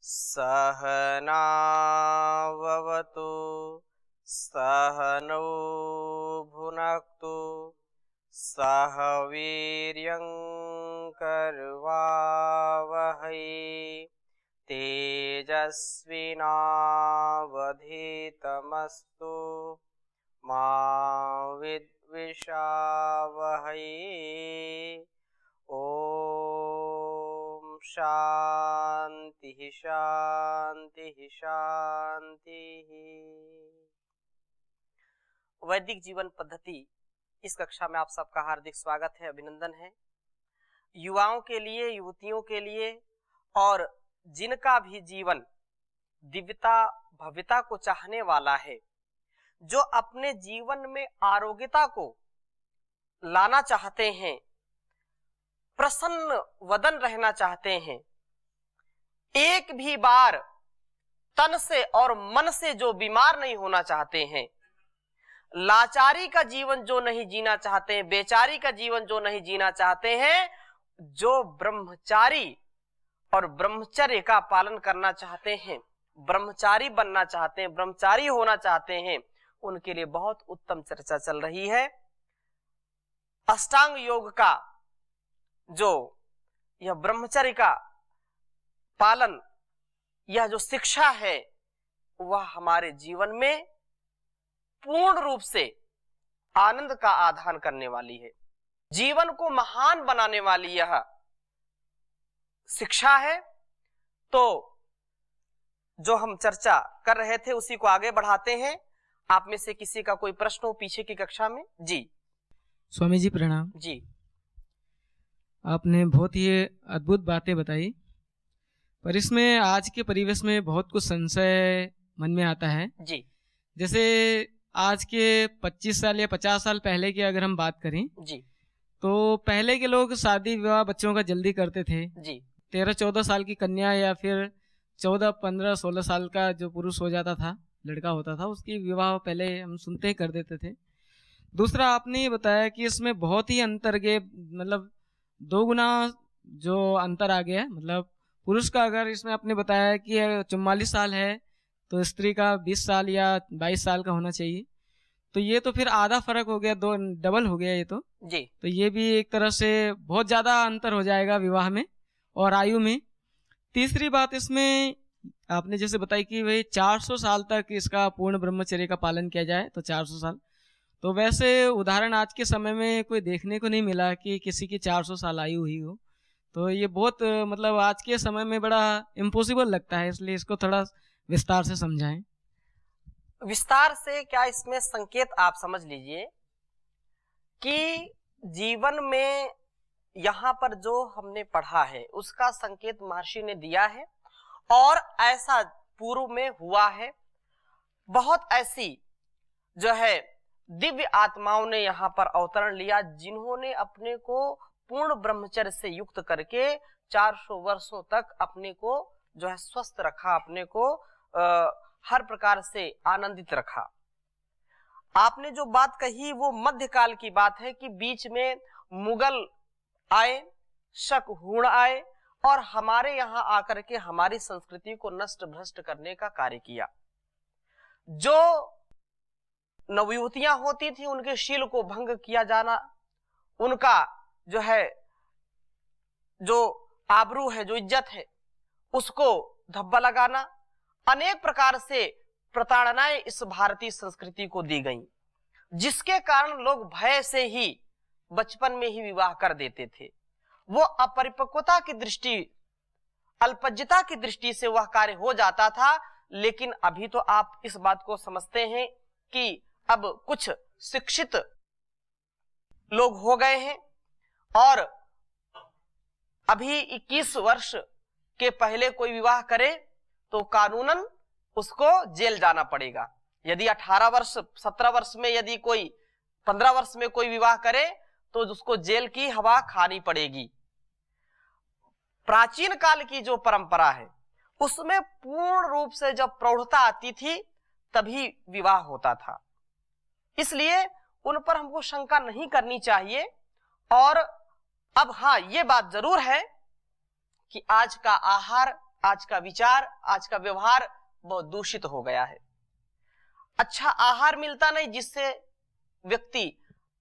सहनाववतु सहनौ भुनक्तु सह वीर्यं करवावहै तेजस्विनावधीतमस्तु मा विद्विषावहै। ओम शांति शांति शांति। वैदिक जीवन पद्धति इस कक्षा में आप सबका हार्दिक स्वागत है, अभिनंदन है। युवाओं के लिए, युवतियों के लिए और जिनका भी जीवन दिव्यता भव्यता को चाहने वाला है, जो अपने जीवन में आरोग्यता को लाना चाहते हैं, प्रसन्न वदन रहना चाहते हैं, एक भी बार तन से और मन से जो बीमार नहीं होना चाहते हैं, लाचारी का जीवन जो नहीं जीना चाहते हैं, बेचारी का जीवन जो नहीं जीना चाहते हैं, जो ब्रह्मचारी और ब्रह्मचर्य का पालन करना चाहते हैं, ब्रह्मचारी बनना चाहते हैं, ब्रह्मचारी होना चाहते हैं, उनके लिए बहुत उत्तम चर्चा चल रही है। अष्टांग योग का जो यह ब्रह्मचर्य का पालन, यह जो शिक्षा है, वह हमारे जीवन में पूर्ण रूप से आनंद का आधान करने वाली है। जीवन को महान बनाने वाली यह शिक्षा है। तो जो हम चर्चा कर रहे थे उसी को आगे बढ़ाते हैं। आप में से किसी का कोई प्रश्न हो पीछे की कक्षा में? जी स्वामी जी प्रणाम जी। आपने बहुत ही अद्भुत बातें बताई, पर इसमें आज के परिवेश में बहुत कुछ संशय मन में आता है। जी जैसे आज के 25 साल या 50 साल पहले की अगर हम बात करें जी तो पहले के लोग शादी विवाह बच्चों का जल्दी करते थे। जी 13-14 साल की कन्या या फिर 14-15-16 साल का जो पुरुष हो जाता था, लड़का होता था, उसकी विवाह पहले हम सुनते ही कर देते थे। दूसरा, आपने ये बताया कि इसमें बहुत ही अंतर के मतलब 2 गुना जो अंतर आ गया है। मतलब पुरुष का अगर इसमें आपने बताया कि 44 साल है तो स्त्री का 20 साल या 22 साल का होना चाहिए, तो ये तो फिर आधा फर्क हो गया, 2 डबल हो गया ये तो जी। तो ये भी एक तरह से बहुत ज्यादा अंतर हो जाएगा विवाह में और आयु में। तीसरी बात इसमें आपने जैसे बताई कि भाई 400 साल तक इसका पूर्ण ब्रह्मचर्य का पालन किया जाए, तो 400 साल, तो वैसे उदाहरण आज के समय में कोई देखने को नहीं मिला कि किसी की 400 साल आयु हुई हो। तो ये बहुत मतलब आज के समय में बड़ा इम्पॉसिबल लगता है, इसलिए इसको थोड़ा विस्तार से समझाएं। विस्तार से क्या, इसमें संकेत आप समझ लीजिए कि जीवन में यहाँ पर जो हमने पढ़ा है उसका संकेत महर्षि ने दिया है और ऐसा पूर्व में हुआ है। बहुत ऐसी जो है दिव्य आत्माओं ने यहाँ पर अवतरण लिया, जिन्होंने अपने को पूर्ण ब्रह्मचर्य से युक्त करके 400 वर्षों तक अपने को जो है स्वस्थ रखा, अपने को हर प्रकार से आनंदित रखा। आपने जो बात कही वो मध्यकाल की बात है कि बीच में मुगल आए, शक हूण आए और हमारे यहाँ आकर के हमारी संस्कृति को नष्ट भ्रष्ट करने का कार्य किया। जो नवयुवतियां होती थी उनके शील को भंग किया जाना, उनका जो है जो आबरू है, जो इज्जत है, उसको धब्बा लगाना, अनेक प्रकार से प्रताड़नाएं इस भारतीय संस्कृति को दी गई, जिसके कारण लोग भय से ही बचपन में ही विवाह कर देते थे। वो अपरिपक्वता की दृष्टि, अल्पज्यता की दृष्टि से वह कार्य हो जाता था। लेकिन अभी तो आप इस बात को समझते हैं कि अब कुछ शिक्षित लोग हो गए हैं और अभी 21 वर्ष के पहले कोई विवाह करे तो कानूनन उसको जेल जाना पड़ेगा। यदि 18 वर्ष 17 वर्ष में यदि कोई 15 वर्ष में कोई विवाह करे तो उसको जेल की हवा खानी पड़ेगी। प्राचीन काल की जो परंपरा है उसमें पूर्ण रूप से जब प्रौढ़ता आती थी तभी विवाह होता था, इसलिए उन पर हमको शंका नहीं करनी चाहिए। और अब हाँ, ये बात जरूर है कि आज का आहार, आज का विचार, आज का व्यवहार बहुत दूषित हो गया है। अच्छा आहार मिलता नहीं, जिससे व्यक्ति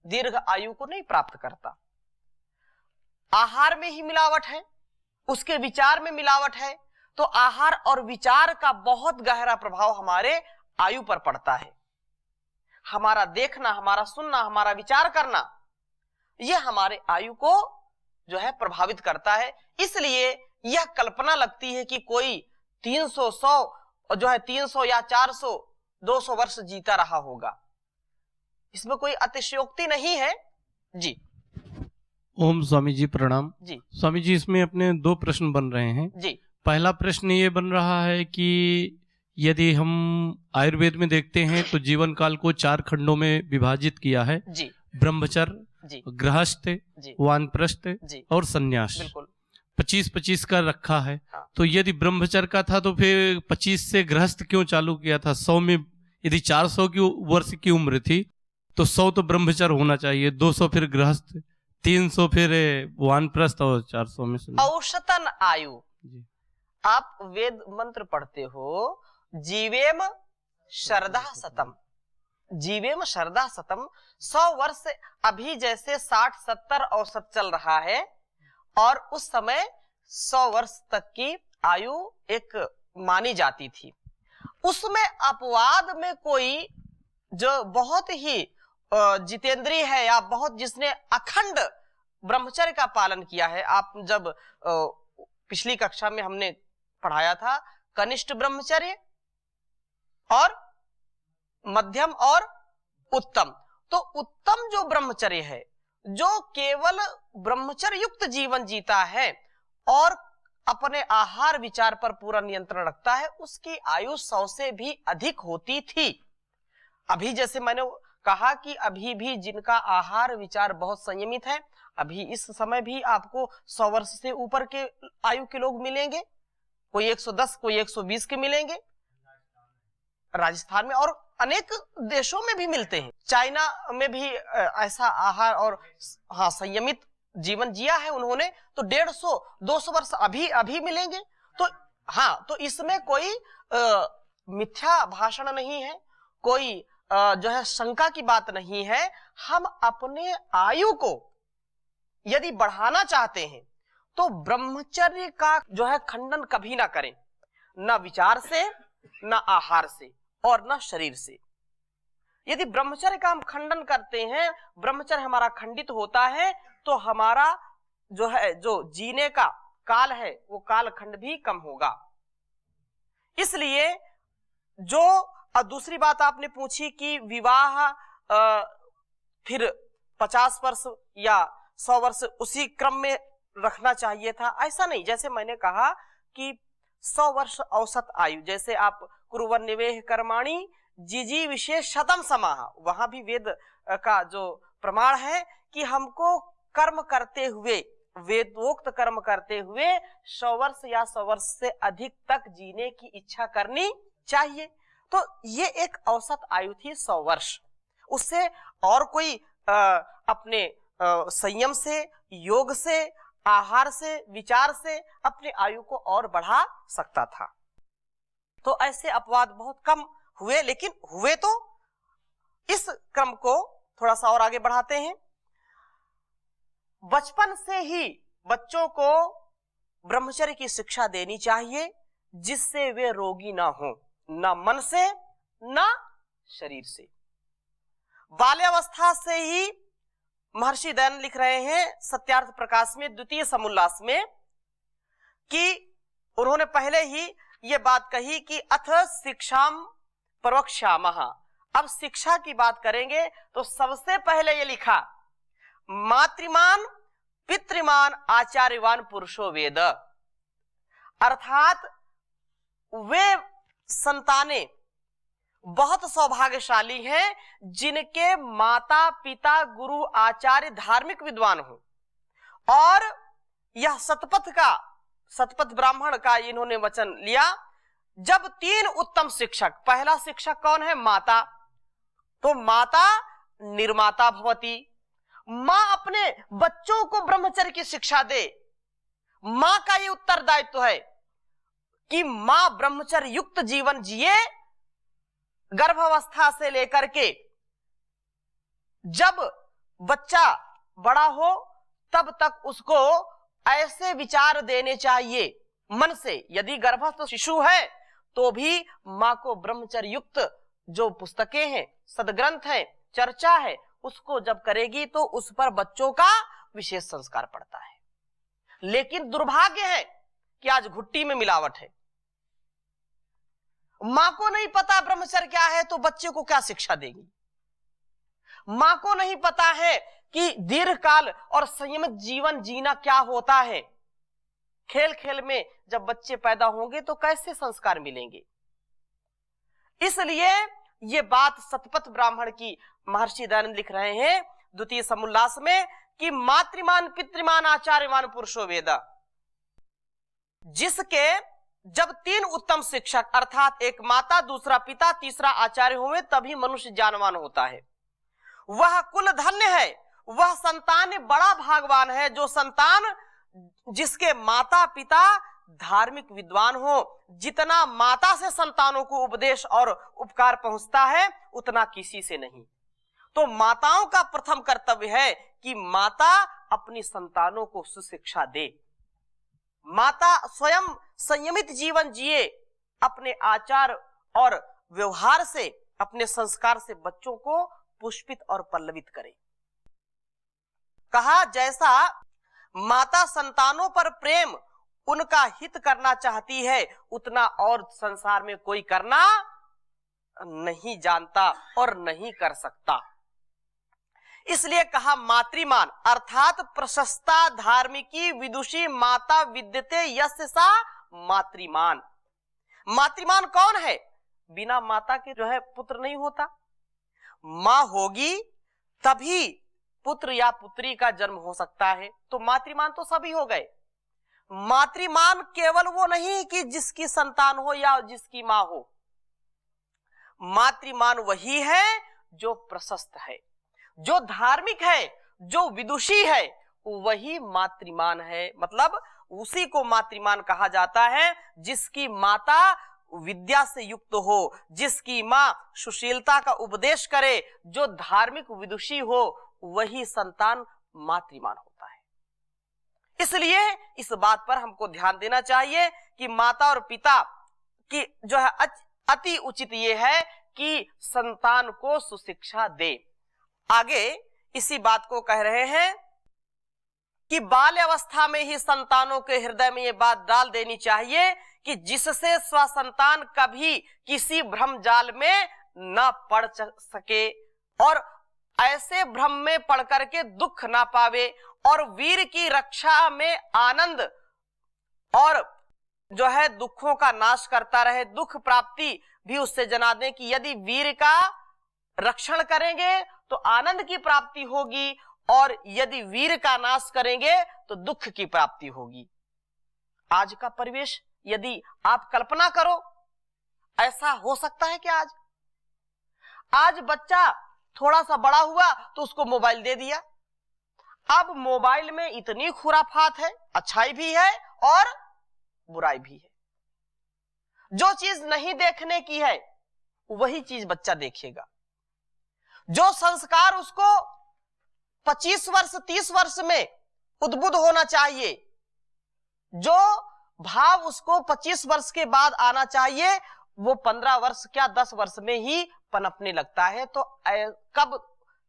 दीर्घ आयु को नहीं प्राप्त करता। आहार में ही मिलावट है, उसके विचार में मिलावट है, तो आहार और विचार का बहुत गहरा प्रभाव हमारे आयु पर पड़ता है। हमारा देखना, हमारा सुनना, हमारा विचार करना, यह हमारे आयु को जो है प्रभावित करता है। इसलिए यह कल्पना लगती है कि कोई 300, 100 जो है 300 या 400, 200 वर्ष जीता रहा होगा। इसमें कोई अतिशयोक्ति नहीं है जी। ओम स्वामी जी प्रणाम। जी स्वामी जी, इसमें अपने 2 प्रश्न बन रहे हैं। जी पहला प्रश्न ये बन रहा है कि यदि हम आयुर्वेद में देखते हैं तो जीवन काल को 4 खंडों में विभाजित किया है। जी ब्रह्मचर्य, जी गृहस्थ, जी वानप्रस्थ जी और संन्यास। बिल्कुल 25-25 का रखा है। हाँ। तो यदि ब्रह्मचर्य का था तो फिर 25 से गृहस्थ क्यों चालू किया था? 100 में यदि 400 की वर्ष की उम्र थी तो 100 तो ब्रह्मचर्य होना चाहिए, 200 फिर गृहस्थ, 300 फिर वानप्रस्थ और 400 में संन्यास। औसतन आयु, जी। आप वेद मंत्र पढ़ते हो, जीवेम शरदा सतम, जीवेम शरदा सतम, 100 वर्ष अभी जैसे 60-70 औसत चल रहा है, और उस समय 100 वर्ष तक की आयु एक मानी जाती थी। उसमें अपवाद में कोई जो बहुत ही जितेंद्रिय है या बहुत जिसने अखंड ब्रह्मचर्य का पालन किया है, आप जब पिछली कक्षा में हमने पढ़ाया था कनिष्ठ ब्रह्मचर्य और मध्यम और उत्तम, तो उत्तम जो ब्रह्मचर्य है, जो केवल ब्रह्मचर्य युक्त जीवन जीता है और अपने आहार विचार पर पूरा नियंत्रण रखता है, उसकी आयु 100 से भी अधिक होती थी। अभी जैसे मैंने कहा कि अभी भी जिनका आहार विचार बहुत संयमित है, अभी इस समय भी आपको 100 वर्ष से ऊपर के आयु के लोग मिलेंगे, कोई 110, कोई 120 के मिलेंगे राजस्थान में, और अनेक देशों में भी मिलते हैं। चाइना में भी ऐसा आहार और हाँ संयमित जीवन जिया है उन्होंने, तो 150-200 वर्ष अभी मिलेंगे। तो हाँ, तो इसमें कोई मिथ्या भाषण नहीं है, कोई जो है शंका की बात नहीं है। हम अपने आयु को यदि बढ़ाना चाहते हैं तो ब्रह्मचर्य का जो है खंडन कभी ना करें, ना विचार से, ना आहार से और ना शरीर से। यदि ब्रह्मचर्य का हम खंडन करते हैं, ब्रह्मचर्य हमारा खंडित होता है, तो हमारा जो है जो जीने का काल है वो कालखंड भी कम होगा। इसलिए जो दूसरी बात आपने पूछी कि विवाह फिर 50 वर्ष या 100 वर्ष उसी क्रम में रखना चाहिए था, ऐसा नहीं। जैसे मैंने कहा कि 100 वर्ष औसत आयु, जैसे आप कुरुवन निवेह कर्माणि जिजी विशेष शतम समाह, वहां भी वेद का जो प्रमाण है कि हमको कर्म करते हुए, वेदोक्त कर्म करते हुए 100 वर्ष या 100 वर्ष से अधिक तक जीने की इच्छा करनी चाहिए। तो ये एक औसत आयु थी 100 वर्ष। उससे और कोई अपने संयम से, योग से, आहार से, विचार से अपने आयु को और बढ़ा सकता था। तो ऐसे अपवाद बहुत कम हुए, लेकिन हुए तो। इस क्रम को थोड़ा सा और आगे बढ़ाते हैं। बचपन से ही बच्चों को ब्रह्मचर्य की शिक्षा देनी चाहिए, जिससे वे रोगी ना हो, ना मन से ना शरीर से। बाल्यावस्था से ही महर्षि दयानंद लिख रहे हैं सत्यार्थ प्रकाश में द्वितीय समुल्लास में कि उन्होंने पहले ही ये बात कही कि अथ शिक्षाम प्रवक्ष्यामः। अब शिक्षा की बात करेंगे तो सबसे पहले ये लिखा, मातृमान पितृमान आचार्यवान पुरुषो वेद, अर्थात वे संतानें बहुत सौभाग्यशाली हैं जिनके माता पिता गुरु आचार्य धार्मिक विद्वान हो। और यह सतपथ ब्राह्मण का इन्होंने वचन लिया। जब 3 उत्तम शिक्षक, पहला शिक्षक कौन है? माता। तो माता निर्माता भवती, मां अपने बच्चों को ब्रह्मचर्य की शिक्षा दे, मां का ये उत्तरदायित्व है। कि मां ब्रह्मचर्य युक्त जीवन जिए, गर्भावस्था से लेकर के जब बच्चा बड़ा हो तब तक उसको ऐसे विचार देने चाहिए मन से। यदि गर्भस्थ शिशु है तो भी मां को ब्रह्मचर्य युक्त जो पुस्तकें हैं, सदग्रंथ है, चर्चा है, उसको जब करेगी तो उस पर बच्चों का विशेष संस्कार पड़ता है। लेकिन दुर्भाग्य है कि आज घुट्टी में मिलावट है। मां को नहीं पता ब्रह्मचर्य क्या है तो बच्चे को क्या शिक्षा देगी। मां को नहीं पता है कि दीर्घकाल और संयमित जीवन जीना क्या होता है। खेल खेल में जब बच्चे पैदा होंगे तो कैसे संस्कार मिलेंगे। इसलिए ये बात शतपथ ब्राह्मण की महर्षि दयानंद लिख रहे हैं द्वितीय समुल्लास में कि मातृमान पितृमान आचार्यमान पुरुषो वेदा। जिसके जब 3 उत्तम शिक्षक अर्थात एक माता, दूसरा पिता, तीसरा आचार्य हुए तभी मनुष्य ज्ञानवान होता है। वह कुल धन्य है, वह संतान बड़ा भागवान है जो संतान जिसके माता पिता धार्मिक विद्वान हो। जितना माता से संतानों को उपदेश और उपकार पहुंचता है उतना किसी से नहीं। तो माताओं का प्रथम कर्तव्य है कि माता अपनी संतानों को सुशिक्षा दे। माता स्वयं संयमित जीवन जिए, अपने आचार और व्यवहार से, अपने संस्कार से बच्चों को पुष्पित और पल्लवित करे। कहा जैसा माता संतानों पर प्रेम उनका हित करना चाहती है उतना और संसार में कोई करना नहीं जानता और नहीं कर सकता। इसलिए कहा मातृमान अर्थात प्रशस्ता धार्मिकी विदुषी माता विद्यते यस्य सा मातृमान। मातृमान कौन है? बिना माता के जो है पुत्र नहीं होता। मां होगी तभी पुत्र या पुत्री का जन्म हो सकता है। तो मातृमान तो सभी हो गए। मातृमान केवल वो नहीं कि जिसकी संतान हो या जिसकी मां हो। मातृमान वही है जो प्रशस्त है, जो धार्मिक है, जो विदुषी है, वही मातृमान है। मतलब उसी को मातृमान कहा जाता है जिसकी माता विद्या से युक्त हो, जिसकी मां सुशीलता का उपदेश करे, जो धार्मिक विदुषी हो, वही संतान मातृमान होता है। इसलिए इस बात पर हमको ध्यान देना चाहिए कि माता और पिता की जो है अति उचित ये है कि संतान को सुशिक्षा दे। आगे इसी बात को कह रहे हैं कि बाल्य अवस्था में ही संतानों के हृदय में ये बात डाल देनी चाहिए कि जिससे स्वसंतान कभी किसी भ्रम जाल में न पड़ सके और ऐसे भ्रम में पड़ करके दुख ना पावे और वीर की रक्षा में आनंद और जो है दुखों का नाश करता रहे। दुख प्राप्ति भी उससे जना दें कि यदि वीर का रक्षण करेंगे तो आनंद की प्राप्ति होगी और यदि वीर का नाश करेंगे तो दुख की प्राप्ति होगी। आज का परिवेश यदि आप कल्पना करो, ऐसा हो सकता है कि आज बच्चा थोड़ा सा बड़ा हुआ तो उसको मोबाइल दे दिया। अब मोबाइल में इतनी खुराफात है, अच्छाई भी है और बुराई भी है। जो चीज नहीं देखने की है वही चीज बच्चा देखेगा। जो संस्कार उसको 25 वर्ष 30 वर्ष में उद्बुद्ध होना चाहिए, जो भाव उसको 25 वर्ष के बाद आना चाहिए, वो 15 वर्ष क्या 10 वर्ष में ही पनपने लगता है। तो कब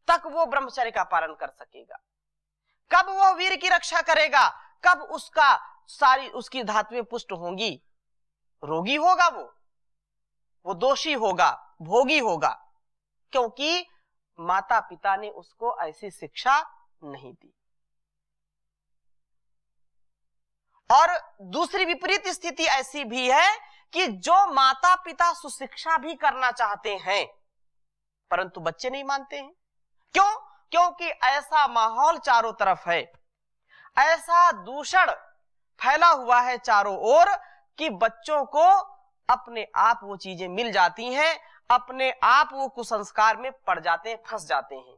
तक वो ब्रह्मचर्य का पालन कर सकेगा? कब वो वीर की रक्षा करेगा? कब उसका सारी उसकी धातुएं पुष्ट होंगी? रोगी होगा, वो दोषी होगा, भोगी होगा, क्योंकि माता पिता ने उसको ऐसी शिक्षा नहीं दी। और दूसरी विपरीत स्थिति ऐसी भी है कि जो माता पिता सुशिक्षा भी करना चाहते हैं परंतु बच्चे नहीं मानते हैं। क्यों? क्योंकि ऐसा माहौल चारों तरफ है, ऐसा दूषण फैला हुआ है चारों ओर कि बच्चों को अपने आप वो चीजें मिल जाती हैं, अपने आप वो कुसंस्कार में पड़ जाते हैं, फंस जाते हैं।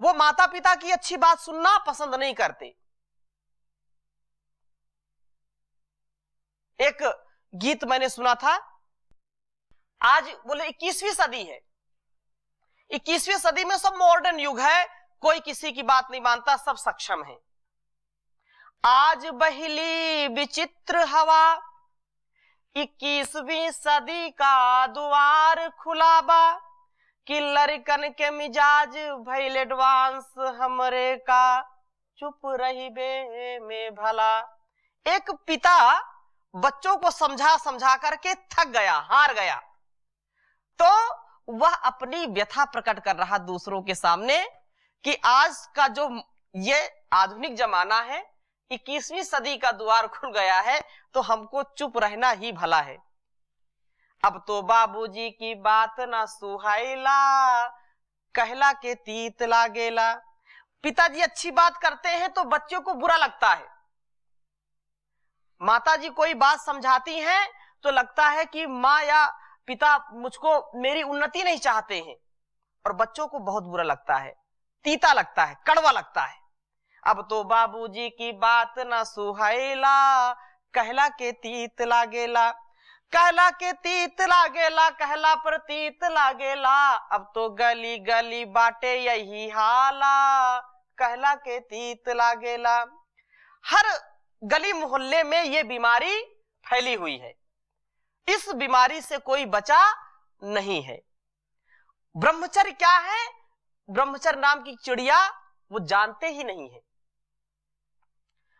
वो माता पिता की अच्छी बात सुनना पसंद नहीं करते। एक गीत मैंने सुना था, आज बोले 21वीं सदी है, 21वीं सदी में सब मॉडर्न युग है, कोई किसी की बात नहीं मानता, सब सक्षम है। आज बहली विचित्र हवा, 21वीं सदी का द्वार खुला बा, कि लड़कन के मिजाज भइल एडवांस, हमरे का चुप रही बे में भला। एक पिता बच्चों को समझा समझा करके थक गया, हार गया, तो वह अपनी व्यथा प्रकट कर रहा दूसरों के सामने कि आज का जो ये आधुनिक जमाना है, 21वीं सदी का द्वार खुल गया है, तो हमको चुप रहना ही भला है। अब तो बाबूजी की बात ना सुहाइला, कहला के तीत लागेला। पिताजी अच्छी बात करते हैं तो बच्चों को बुरा लगता है, माताजी कोई बात समझाती हैं तो लगता है कि माँ या पिता मुझको मेरी उन्नति नहीं चाहते हैं, और बच्चों को बहुत बुरा लगता है, तीता लगता है, कड़वा लगता है। अब तो बाबूजी की बात ना सुहाइला, कहला के तीत लागेला, कहला के तीत लागेला, कहला पर तीत लागेला। अब तो गली गली बाटे यही हाला, कहला के तीत लागेला। हर गली मोहल्ले में ये बीमारी फैली हुई है, इस बीमारी से कोई बचा नहीं है। ब्रह्मचर्य क्या है? ब्रह्मचर्य नाम की चिड़िया वो जानते ही नहीं है।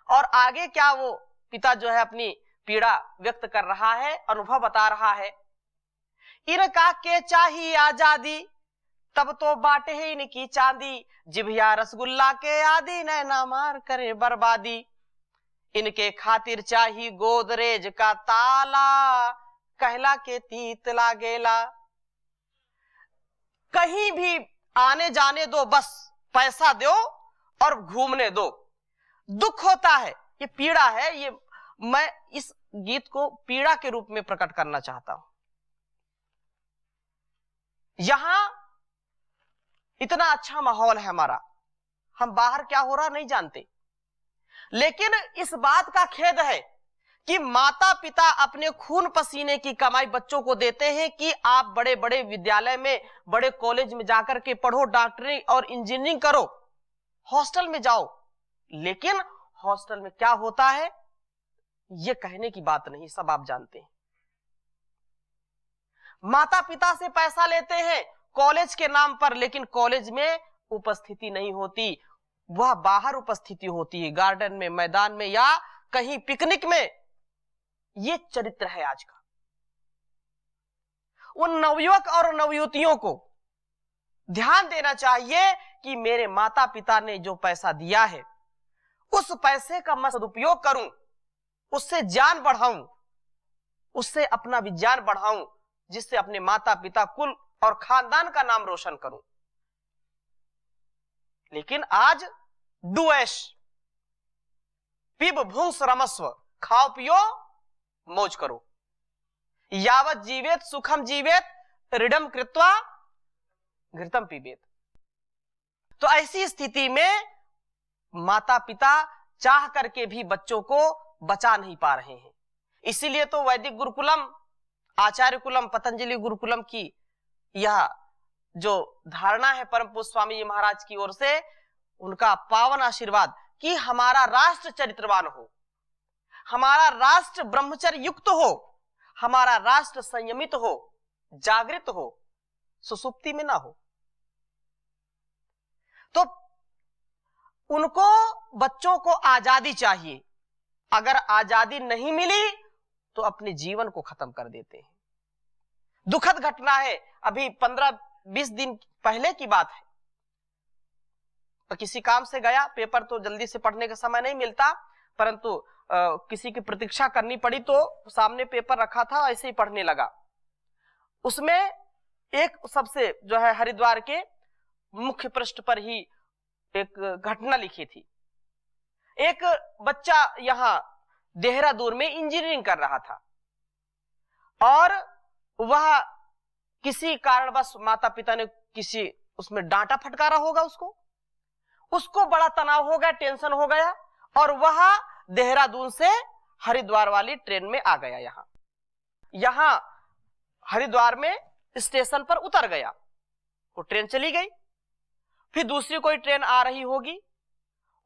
और आगे क्या वो पिता जो है अपनी पीड़ा व्यक्त कर रहा है, अनुभव बता रहा है। इनका के चाहिए आजादी, तब तो बाटे है इनकी चांदी, जिभिया रसगुल्ला के आदि नैना मार करे बर्बादी। इनके खातिर चाहिए गोदरेज का ताला, कहला के तीत लागेला। कहीं भी आने जाने दो, बस पैसा दो और घूमने दो। दुख होता है, ये पीड़ा है, ये मैं इस गीत को पीड़ा के रूप में प्रकट करना चाहता हूं। यहां इतना अच्छा माहौल है हमारा, हम बाहर क्या हो रहा नहीं जानते, लेकिन इस बात का खेद है कि माता पिता अपने खून पसीने की कमाई बच्चों को देते हैं कि आप बड़े बड़े विद्यालय में, बड़े कॉलेज में जाकर के पढ़ो, डॉक्टरी और इंजीनियरिंग करो, हॉस्टल में जाओ। लेकिन हॉस्टल में क्या होता है ये कहने की बात नहीं, सब आप जानते हैं। माता पिता से पैसा लेते हैं कॉलेज के नाम पर, लेकिन कॉलेज में उपस्थिति नहीं होती, वह बाहर उपस्थिति होती है, गार्डन में, मैदान में या कहीं पिकनिक में। ये चरित्र है आज का। उन नवयुवक और नवयुवतियों को ध्यान देना चाहिए कि मेरे माता पिता ने जो पैसा दिया है उस पैसे का मैं सदुपयोग करूं, उससे ज्ञान बढ़ाऊं, उससे अपना विज्ञान बढ़ाऊं, जिससे अपने माता पिता, कुल और खानदान का नाम रोशन करूं। लेकिन आज डुएश, पिब भुंस रमस्व, खाओ पियो मौज करो, यावत जीवेत सुखम जीवेत ऋडम कृत्वा घृतम पीबेत। तो ऐसी स्थिति में माता पिता चाह करके भी बच्चों को बचा नहीं पा रहे हैं। इसीलिए तो वैदिक गुरुकुलम, आचार्य कुलम, पतंजलि गुरुकुलम की यह जो धारणा है परम पूज्य स्वामी जी महाराज की ओर से, उनका पावन आशीर्वाद कि हमारा राष्ट्र चरित्रवान हो, हमारा राष्ट्र ब्रह्मचर्य युक्त हो, हमारा राष्ट्र संयमित हो, जागृत हो, सुसुप्ति में ना हो। तो उनको, बच्चों को आजादी चाहिए। अगर आजादी नहीं मिली तो अपने जीवन को खत्म कर देते हैं। दुखद घटना है, अभी 15-20 दिन पहले की बात है। तो किसी काम से गया, पेपर तो जल्दी से पढ़ने का समय नहीं मिलता, परंतु किसी की प्रतीक्षा करनी पड़ी, तो सामने पेपर रखा था, ऐसे ही पढ़ने लगा। उसमें एक सबसे जो है हरिद्वार के मुख्य पृष्ठ पर ही एक घटना लिखी थी। एक बच्चा यहां देहरादून में इंजीनियरिंग कर रहा था और वह किसी कारणवश माता पिता ने किसी उसमें डांटा फटकारा होगा, उसको बड़ा तनाव हो गया, टेंशन हो गया और वह देहरादून से हरिद्वार वाली ट्रेन में आ गया। यहां हरिद्वार में स्टेशन पर उतर गया, वो ट्रेन चली गई। फिर दूसरी कोई ट्रेन आ रही होगी,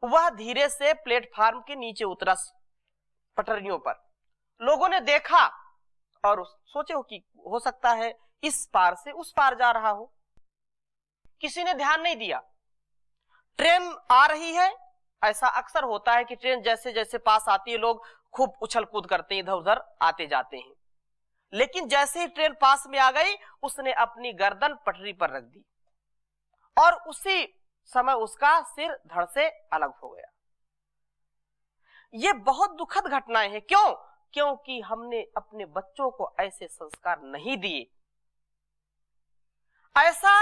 वह धीरे से प्लेटफार्म के नीचे उतरा पटरियों पर। लोगों ने देखा और सोचे हो कि हो सकता है इस पार से उस पार जा रहा हो। किसी ने ध्यान नहीं दिया। ट्रेन आ रही है, ऐसा अक्सर होता है कि ट्रेन जैसे जैसे पास आती है लोग खूब उछल कूद करते हैं, इधर उधर आते जाते हैं। लेकिन जैसे ही ट्रेन पास में आ गई, उसने अपनी गर्दन पटरी पर रख दी और उसी समय उसका सिर धड़ से अलग हो गया। ये बहुत दुखद घटनाएं हैं। क्यों? क्योंकि हमने अपने बच्चों को ऐसे संस्कार नहीं दिए, ऐसा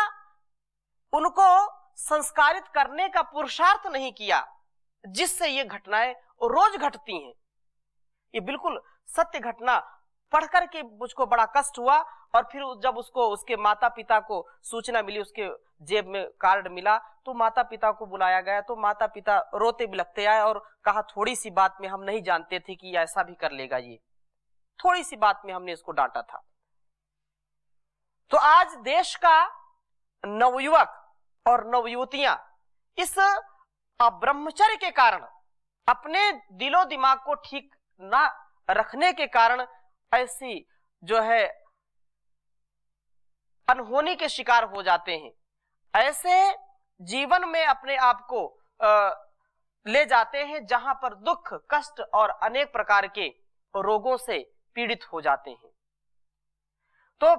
उनको संस्कारित करने का पुरुषार्थ नहीं किया, जिससे ये घटनाएं रोज घटती हैं। ये बिल्कुल सत्य घटना पढ़ करके मुझको बड़ा कष्ट हुआ। और फिर जब उसको उसके माता पिता को सूचना मिली, उसके जेब में कार्ड मिला, तो माता पिता को बुलाया गया। तो माता पिता रोते बिलखते आए और कहा, थोड़ी सी बात में हम नहीं जानते थे कि ऐसा भी कर लेगा, ये थोड़ी सी बात में हमने इसको डांटा था। तो आज देश का नवयुवक और नवयुवतियां इस ब्रह्मचर्य के कारण, अपने दिलो दिमाग को ठीक ना रखने के कारण ऐसी जो है अनहोनी के शिकार हो जाते हैं। ऐसे जीवन में अपने आप को ले जाते हैं जहां पर दुख, कष्ट और अनेक प्रकार के रोगों से पीड़ित हो जाते हैं। तो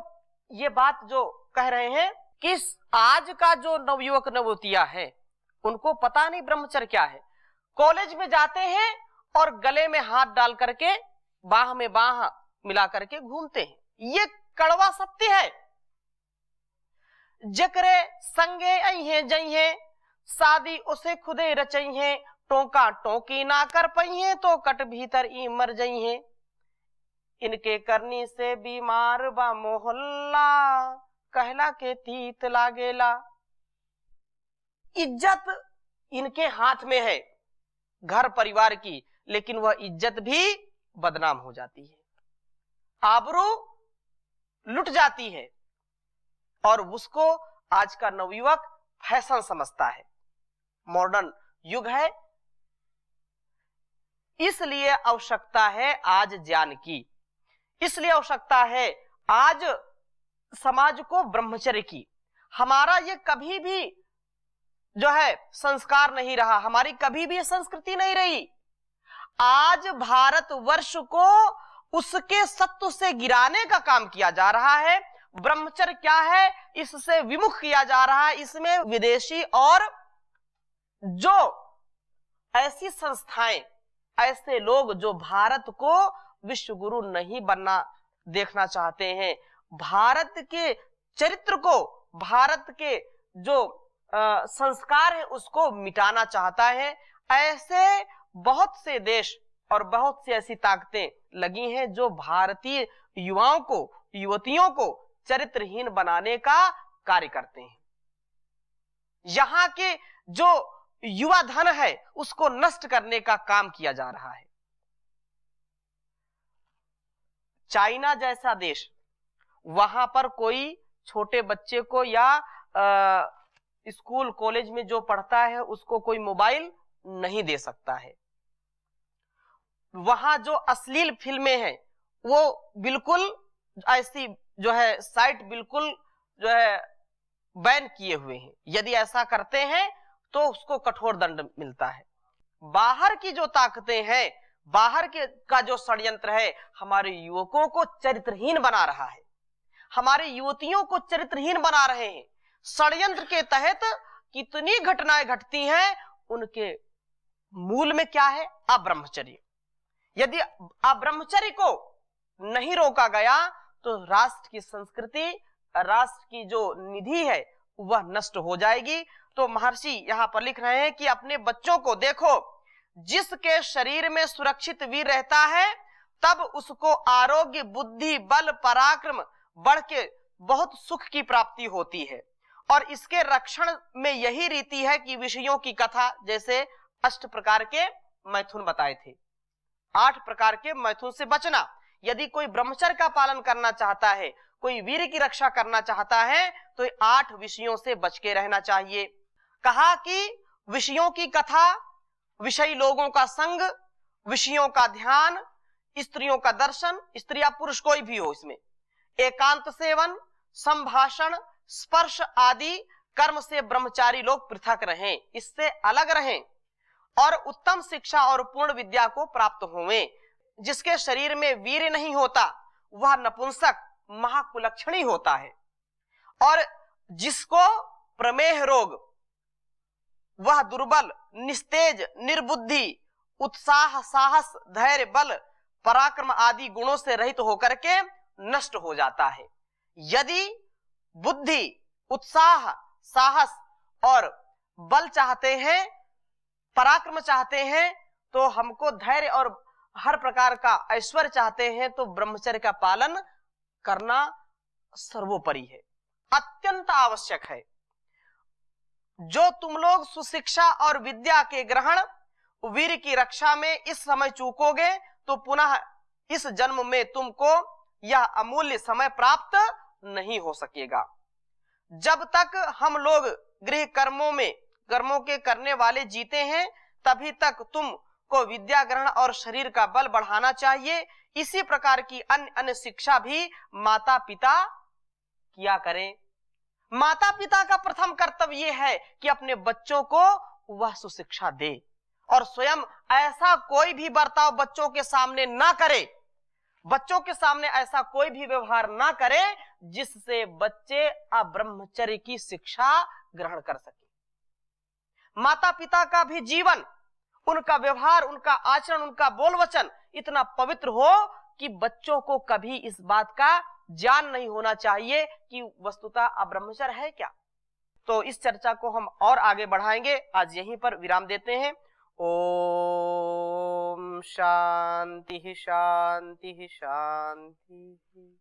ये बात जो कह रहे हैं कि आज का जो नवयुवक नवयुवतियां हैं, उनको पता नहीं ब्रह्मचर्य क्या है। कॉलेज में जाते हैं और गले में हाथ डाल करके बाह में बाह मिला करके घूमते हैं। ये कड़वा सत्य है। जकरे संगे अइहे जइहे, शादी उसे खुदे रचइहे, टोका टोकी ना कर पइहे, तो कट भीतर ई मर जइहे। इनके करनी से बीमार बा मोहल्ला, कहला के तीत लागेला। इज्जत इनके हाथ में है घर परिवार की, लेकिन वह इज्जत भी बदनाम हो जाती है, आबरू लुट जाती है। और उसको आज का नवयुवक फैशन समझता है, मॉडर्न युग है। इसलिए आवश्यकता है आज ज्ञान की, इसलिए आवश्यकता है आज समाज को ब्रह्मचर्य की। हमारा ये कभी भी जो है संस्कार नहीं रहा, हमारी कभी भी संस्कृति नहीं रही। आज भारतवर्ष को उसके सत्व से गिराने का काम किया जा रहा है। ब्रह्मचर्य क्या है, इससे विमुख किया जा रहा है। इसमें विदेशी और जो ऐसी संस्थाएं, ऐसे लोग जो भारत को विश्व गुरु नहीं बनना देखना चाहते हैं, भारत के चरित्र को, भारत के जो संस्कार है उसको मिटाना चाहता है। ऐसे बहुत से देश और बहुत सी ऐसी ताकतें लगी हैं जो भारतीय युवाओं को, युवतियों को चरित्रहीन बनाने का कार्य करते हैं। यहाँ के जो युवा धन है उसको नष्ट करने का काम किया जा रहा है। चाइना जैसा देश, वहां पर कोई छोटे बच्चे को या स्कूल कॉलेज में जो पढ़ता है उसको कोई मोबाइल नहीं दे सकता है। वहां जो अश्लील फिल्में हैं वो बिल्कुल ऐसी जो है साइट बिल्कुल जो है बैन किए हुए हैं। यदि ऐसा करते हैं तो उसको कठोर दंड मिलता है। बाहर की जो ताकतें हैं, बाहर के का जो षड्यंत्र है, हमारे युवकों को चरित्रहीन बना रहा है, हमारे युवतियों को चरित्रहीन बना रहे हैं। षड्यंत्र के तहत कितनी घटनाएं घटती हैं, उनके मूल में क्या है? अब्रह्मचर्य। यदि अब्रह्मचर्य को नहीं रोका गया तो राष्ट्र की संस्कृति, राष्ट्र की जो निधि है वह नष्ट हो जाएगी। तो महर्षि यहाँ पर लिख रहे हैं कि अपने बच्चों को देखो, जिसके शरीर में सुरक्षित वीर रहता है तब उसको आरोग्य, बुद्धि, बल, पराक्रम बढ़ के बहुत सुख की प्राप्ति होती है। और इसके रक्षण में यही रीति है कि विषयों की कथा, जैसे 8 प्रकार के मैथुन बताए थे, 8 प्रकार के मैथुन से बचना। यदि कोई ब्रह्मचर्य का पालन करना चाहता है, कोई वीर की रक्षा करना चाहता है, तो 8 विषयों से बच के रहना चाहिए। कहा कि विषयों की कथा, विषयी लोगों का संग, विषयों का ध्यान, स्त्रियों का दर्शन, स्त्री या पुरुष कोई भी हो, इसमें एकांत सेवन, संभाषण, स्पर्श आदि कर्म से ब्रह्मचारी लोग पृथक रहें, इससे अलग रहें और उत्तम शिक्षा और पूर्ण विद्या को प्राप्त होवें। जिसके शरीर में वीर्य नहीं होता वह नपुंसक महाकुलक्षणी होता है, और जिसको प्रमेह रोग, वह दुर्बल, निस्तेज, निर्बुद्धि, उत्साह, साहस, धैर्य, बल, पराक्रम आदि गुणों से रहित होकर के नष्ट हो जाता है। यदि बुद्धि, उत्साह, साहस और बल चाहते हैं, पराक्रम चाहते हैं, तो हमको धैर्य और हर प्रकार का ऐश्वर्य चाहते हैं, तो ब्रह्मचर्य का पालन करना सर्वोपरि है, अत्यंत आवश्यक है। जो तुम लोग सुशिक्षा और विद्या के ग्रहण, वीर की रक्षा में इस समय चूकोगे तो पुनः इस जन्म में तुमको यह अमूल्य समय प्राप्त नहीं हो सकेगा। जब तक हम लोग गृह कर्मों के करने वाले जीते हैं, तभी तक तुमको विद्या ग्रहण और शरीर का बल बढ़ाना चाहिए। इसी प्रकार की अन्य अन्य शिक्षा भी माता पिता किया करें। माता पिता का प्रथम कर्तव्य यह है कि अपने बच्चों को वह सुशिक्षा दे, और स्वयं ऐसा कोई भी बर्ताव बच्चों के सामने ना करे, बच्चों के सामने ऐसा कोई भी व्यवहार ना करे जिससे बच्चे अब्रह्मचर्य की शिक्षा ग्रहण कर सके। माता पिता का भी जीवन, उनका व्यवहार, उनका आचरण, उनका बोल वचन इतना पवित्र हो कि बच्चों को कभी इस बात का ज्ञान नहीं होना चाहिए कि वस्तुतः अब्रह्मचर्य है क्या। तो इस चर्चा को हम और आगे बढ़ाएंगे। आज यहीं पर विराम देते हैं। ओम शांति शांति शांति।